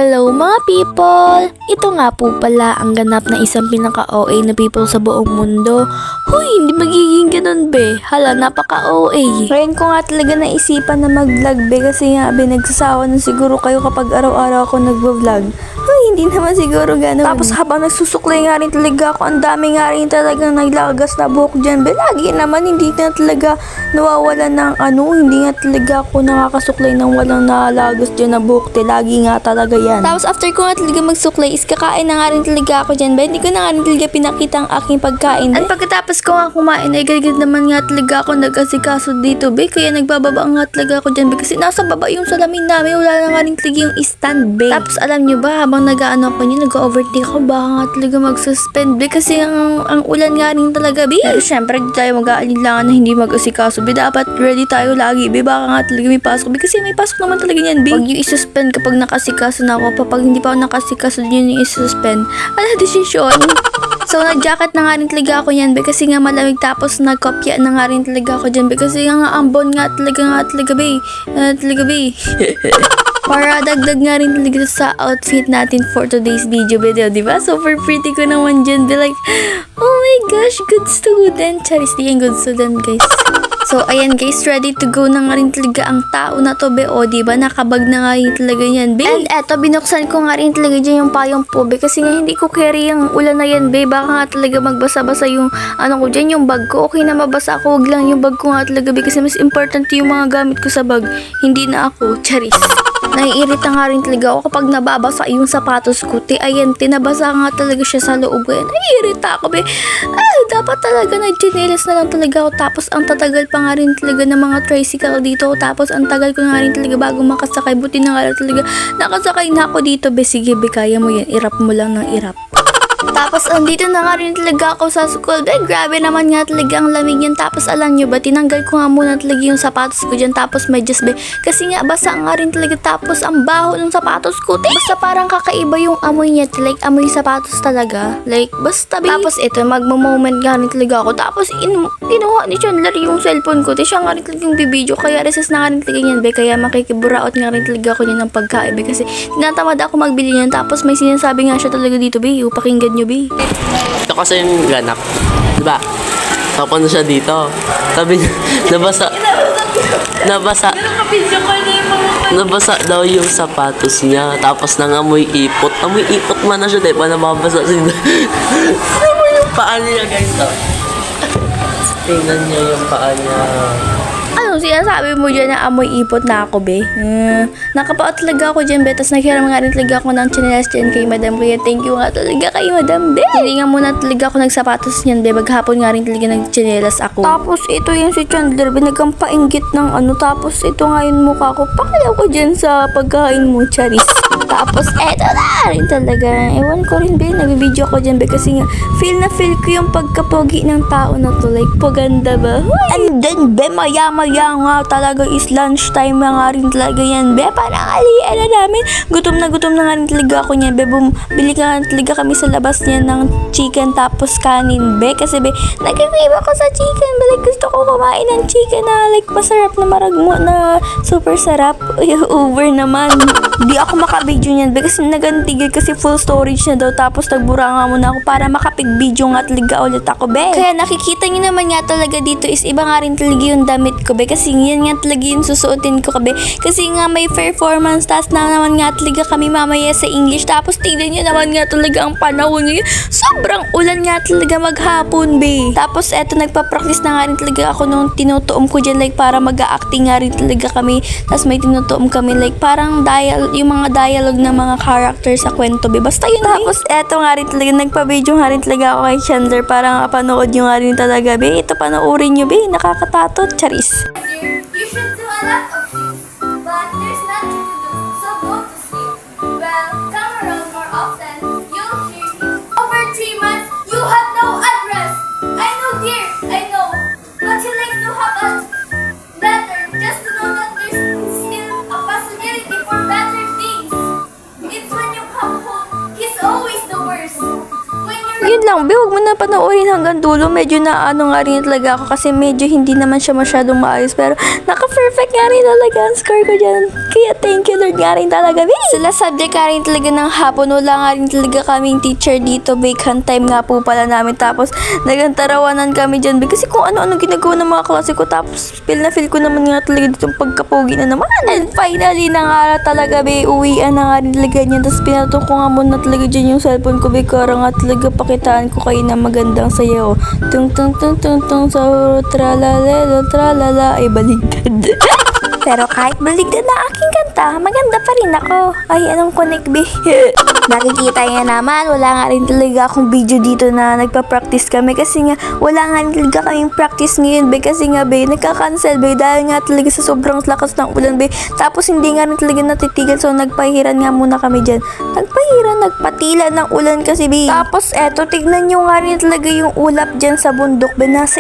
Hello mga people! Ito nga po pala ang ganap na isang pinaka-OA na people sa buong mundo. Huy, hindi magiging ganun be. Hala, napaka-OA. Ngayon ko nga talaga naisipan na mag-vlog be kasi nga be nagsasawa na siguro kayo kapag araw-araw ako nag-vlog. Huy, hindi naman siguro ganun. Tapos habang nagsusuklay nga rin talaga ako, ang dami nga rin talagang naglagas na buhok dyan be. Lagi naman hindi na talaga nawawala ng hindi nga talaga ako nakakasuklay ng walang nalagos dyan na buhok. Lagi nga talaga yan. Tapos after ko nga talaga magsuklay is kakain na nga rin talaga ako dyan ba? Hindi ko na nga rin talaga pinakita ang aking pagkain. At pagkatapos ko nga kumain ay gagad naman nga talaga ako nag-asikaso dito be. Kaya nagbababa nga talaga ako dyan be. Kasi nasa baba yung salamin namin. Wala na nga rin talaga yung stand be. Tapos alam nyo ba habang nag-ano ako niya, nag-overtake ako baka nga talaga mag-suspend be. Kasi ang ulan nga rin talaga be. Pero syempre di tayo mag-aalinlangan na hindi mag-asikaso be. Dapat ready tayo lagi be. Baka nga talaga may pasok be. Kasi may pasok naman talaga yan be. Huwag yung isuspend kapag nakasikaso na ako. Kapag hindi pa ako nakasikaso yun yung isuspend. Ano desisyon? So, nag-jacket na nga rin talaga ako yan be kasi nga malamig tapos nagkopya na nga rin talaga ako dyan be kasi nga ambon nga talaga be. Para dagdag nga rin talaga sa outfit natin for today's video diba? Super pretty ko naman dyan be like, oh my gosh, good student. Charis, di yan good student guys. So, ayan guys, ready to go na nga rin talaga ang tao na to be. O, diba? Nakabag na nga rin talaga yan, be. And eto, binuksan ko nga rin talaga dyan yung payong po, be. Kasi nga hindi ko carry yung ulan na yan, be. Baka nga talaga magbasa-basa yung ko dyan, yung bag ko. Okay na mabasa ako, wag lang yung bag ko nga talaga, be. Kasi mas important yung mga gamit ko sa bag. Hindi na ako, charis. Naiirita nga rin talaga ako kapag nababasa yung sapatos ko. Ayan, tinabasa nga talaga siya sa loob. Naiirita ako, be. Dapat talaga nag-chinelas na lang talaga ako. Tapos, ang tatagal pa nga rin talaga ng mga tricycle dito. Tapos, ang tagal ko nga rin talaga bago makasakay. Buti na nga talaga nakasakay na ako dito, be. Sige, be, kaya mo yan. Irap mo lang ng irap. Tapos, andito na nga rin talaga ako sa school. Be, grabe naman nga talaga ang lamig yan. Tapos, alam nyo ba, tinanggal ko nga muna talaga yung sapatos ko dyan. Tapos, medyas, be. Kasi nga, basa nga rin talaga. Tapos, ang baho ng sapatos ko. Basta parang kakaiba yung amoy niya. Like, amoy sapatos talaga. Like, basta, be. Tapos, ito, magmo-moment nga rin talaga ako. Tapos, kinuha ni Chandler yung cellphone ko. Siya nga rin talaga yung bibidyo. Kaya, recess na nga rin talaga yan, be. Kaya, makikiburaot nga rin talaga ako niyan ng pagkain, be. Kasi, tinatamad ako magbili niyan. Tapos, may sinasabi nga siya talaga dito, be. Pakinggan nyo, be. Ito kasi yung ganap. Diba? Tapon siya dito. Sabi niya, nabasa daw yung sapatos niya. Tapos nangamoy ipot. Amoy ipot man na siya. Dahil pa nababasa siya. Amoy yung paa niya, guys. Tingnan niya yung paa niya. Ano sinasabi mo dyan na amoy ipot na ako, be? Nakapaot talaga ako dyan, be. Tapos naghiram nga rin talaga ako ng chinelas dyan kay madam. Kaya thank you nga talaga kay madam, be. Hindi nga muna talaga ako nagsapatos niyan, be. Maghapon nga rin talaga nagchinelas ako. Tapos ito yung si Chandler, be. Nagkampainggit ng Tapos ito nga yung mukha ko. Pakalaw ko dyan sa pagkain mo, charis. Tapos eto na rin talaga. Ewan ko rin, be. Nag-video ko dyan, be. Kasi nga, feel ko yung pagkapogi ng tao na to. Like, paganda ba? And then, be, maya nga talaga is lunchtime na nga rin talaga yan, be. Parang alian na namin. Gutom na nga rin talaga ako niyan, be. Bili ka nga talaga kami sa labas niyan ng chicken tapos kanin, be. Kasi, be, nag-crave ako sa chicken, be. Like, gusto ko kumain ng chicken na, like, masarap na maragmo na super sarap. Over naman. Di ako makabidyo niyan, be. Kasi nagantigil kasi full storage na daw. Tapos, nagbura nga muna ako para makapig-video nga talaga ulit ako, be. Kaya nakikita niyo naman nga talaga dito is iba nga rin talaga yung damit ko, be. Kasi yan nga talaga yung susuotin ko, be. Kasi nga may performance task na naman nga talaga kami mamaya sa English. Tapos tignan nyo naman nga talaga ang panahon ngayon. Sobrang ulan nga talaga maghapon, be. Tapos eto nagpa-practice na nga rin talaga ako nung tinutuom ko dyan, like para mag-a-acting nga rin talaga kami. Tapos may tinutuom kami, like parang yung mga dialogue ng mga character sa kwento, be. Basta yun, tapos eto nga rin talaga nagpa-video nga rin talaga ako kay Chandler para mapanood nyo nga rin talaga, be. Ito panoorin nyo, be. Nakakatatot, charis. You should do a lot of things, but there's nothing to do, so go to sleep. Well, come around more often, you'll hear me. Over 3 months, you have no address. I know, dear, I know, but you like to have a letter just to know that there's still a possibility for better things. It's when you come home, he's always the worst. When you're Yun lang, be, huwag mo na panoorin hanggang dulo. Medyo na nga rin talaga ako kasi medyo hindi naman siya masyadong maayos. Pero naka-perfect nga rin talaga ang score ko dyan. Kaya thank you Lord nga rin talaga, be. Sila subject nga rin talaga ng hapon. Wala nga rin talaga kaming teacher dito, be. Time nga po pala namin. Tapos, nagantarawanan kami dyan, be. Kasi kung ano-ano ginagawa ng mga klase ko. Tapos, feel ko naman nga talaga dito pagkapogi na naman. And finally, na nga talaga, be. Uwian na nga rin talaga niyan. Tapos, pinatong ko nga muna talaga dyan yung cellphone ko, be. Kara nga talaga pakitaan ko kayo na magandang sayaw. Tung tung tung tung tung sa tralalelo tralala. Ay, baligtad. Pero kahit baligtad na aking kanta, maganda pa rin ako. Ay, anong connect, be? Nakikita niya naman, wala nga rin talaga akong video dito na nagpa-practice kami. Kasi nga, wala nga rin talaga kaming practice ngayon, be. Kasi nga, be, nagka-cancel, be. Dahil nga talaga sa sobrang lakas ng ulan, be. Tapos, hindi nga rin talaga natitigil. So, nagpahiran nga muna kami dyan. Nagpatila ng ulan kasi, be. Tapos, eto, tignan nyo nga rin talaga yung ulap dyan sa bundok, be. Nasa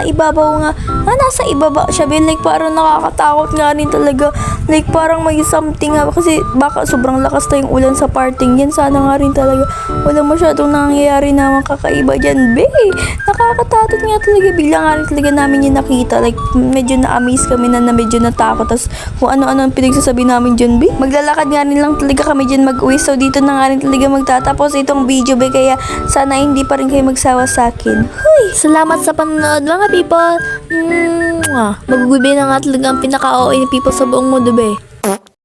ibabaw nga. Nasa ibaba siya, be. Like, parang nakakatakot nga rin talaga. Like, parang may something nga. Kasi, baka sobrang lakas na yung ulan sa parting yan. Sana nga rin talaga wala masyadong nangyayari na kakaiba dyan, be. Nakakatatot nga talaga. Bigla nga rin talaga namin yung nakita. Like, medyo na-amaze kami na medyo natakot. Tapos, kung ano-ano ang pinagsasabi namin dyan, be. Maglalakad nga rin lang talaga kami dyan mag-uwi. So, dito na nga rin talaga magtatapos itong video, be. Kaya, sana hindi pa rin kayo magsawa sa akin. Huy! Salamat sa panonood, mga people. Magugubi na nga talaga ang pinaka-OA ni people sa buong mundo, be.